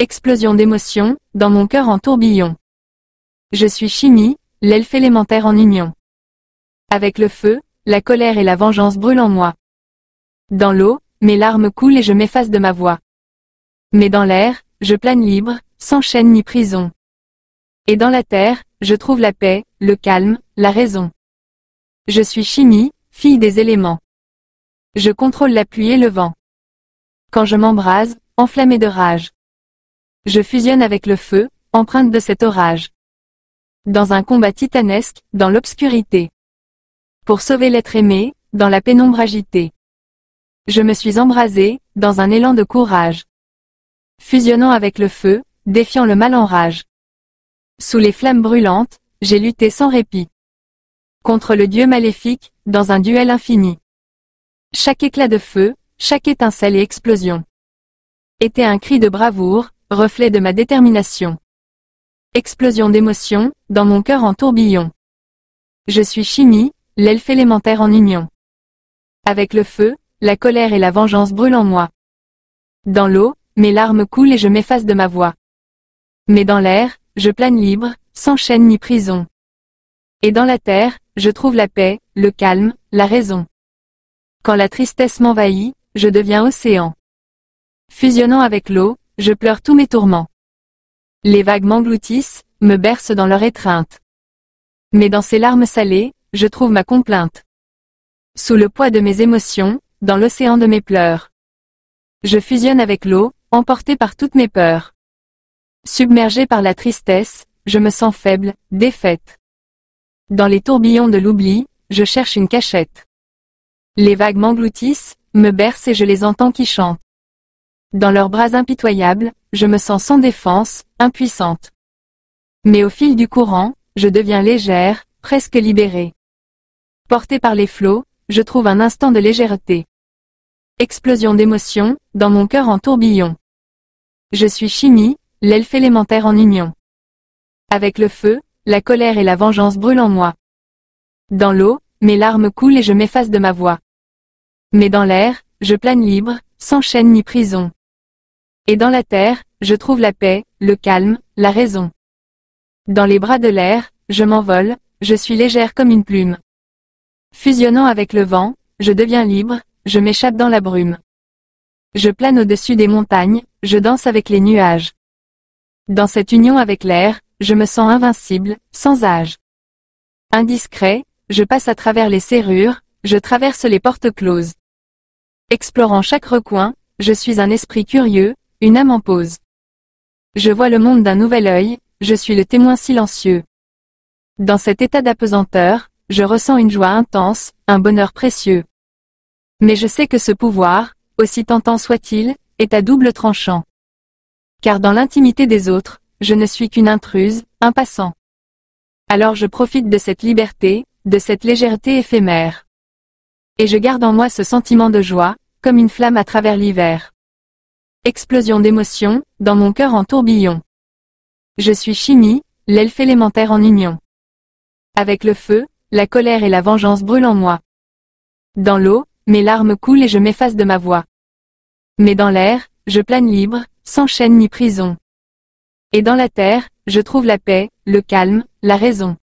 Explosion d'émotions, dans mon cœur en tourbillon. Je suis chimie, l'elfe élémentaire en union. Avec le feu, la colère et la vengeance brûlent en moi. Dans l'eau, mes larmes coulent et je m'efface de ma voix. Mais dans l'air, je plane libre, sans chaîne ni prison. Et dans la terre, je trouve la paix, le calme, la raison. Je suis chimie, fille des éléments. Je contrôle la pluie et le vent. Quand je m'embrase, enflammé de rage. Je fusionne avec le feu, empreinte de cet orage. Dans un combat titanesque, dans l'obscurité. Pour sauver l'être aimé, dans la pénombre agitée. Je me suis embrasé, dans un élan de courage. Fusionnant avec le feu, défiant le mal en rage. Sous les flammes brûlantes, j'ai lutté sans répit. Contre le Dieu maléfique, dans un duel infini. Chaque éclat de feu, chaque étincelle et explosion. Était un cri de bravoure, reflet de ma détermination. Explosion d'émotions, dans mon cœur en tourbillon. Je suis chimie, l'elfe élémentaire en union. Avec le feu, la colère et la vengeance brûlent en moi. Dans l'eau, mes larmes coulent et je m'efface de ma voix. Mais dans l'air, je plane libre, sans chaîne ni prison. Et dans la terre, je trouve la paix, le calme, la raison. Quand la tristesse m'envahit, je deviens océan. Fusionnant avec l'eau, je pleure tous mes tourments. Les vagues m'engloutissent, me bercent dans leur étreinte. Mais dans ces larmes salées, je trouve ma complainte. Sous le poids de mes émotions, dans l'océan de mes pleurs. Je fusionne avec l'eau, emporté par toutes mes peurs. Submergé par la tristesse, je me sens faible, défaite. Dans les tourbillons de l'oubli, je cherche une cachette. Les vagues m'engloutissent, me bercent et je les entends qui chantent. Dans leurs bras impitoyables, je me sens sans défense, impuissante. Mais au fil du courant, je deviens légère, presque libérée. Portée par les flots, je trouve un instant de légèreté. Explosion d'émotions, dans mon cœur en tourbillon. Je suis chimie, l'elfe élémentaire en union. Avec le feu, la colère et la vengeance brûlent en moi. Dans l'eau, mes larmes coulent et je m'efface de ma voix. Mais dans l'air, je plane libre, sans chaîne ni prison. Et dans la terre, je trouve la paix, le calme, la raison. Dans les bras de l'air, je m'envole, je suis légère comme une plume. Fusionnant avec le vent, je deviens libre, je m'échappe dans la brume. Je plane au-dessus des montagnes, je danse avec les nuages. Dans cette union avec l'air, je me sens invincible, sans âge. Indiscret, je passe à travers les serrures, je traverse les portes closes. Explorant chaque recoin, je suis un esprit curieux, une âme en pause. Je vois le monde d'un nouvel œil, je suis le témoin silencieux. Dans cet état d'apesanteur, je ressens une joie intense, un bonheur précieux. Mais je sais que ce pouvoir, aussi tentant soit-il, est à double tranchant. Car dans l'intimité des autres, je ne suis qu'une intruse, un passant. Alors je profite de cette liberté, de cette légèreté éphémère. Et je garde en moi ce sentiment de joie, comme une flamme à travers l'hiver. Explosion d'émotions, dans mon cœur en tourbillon. Je suis chimie, l'elfe élémentaire en union. Avec le feu, la colère et la vengeance brûlent en moi. Dans l'eau, mes larmes coulent et je m'efface de ma voix. Mais dans l'air, je plane libre, sans chaîne ni prison. Et dans la terre, je trouve la paix, le calme, la raison.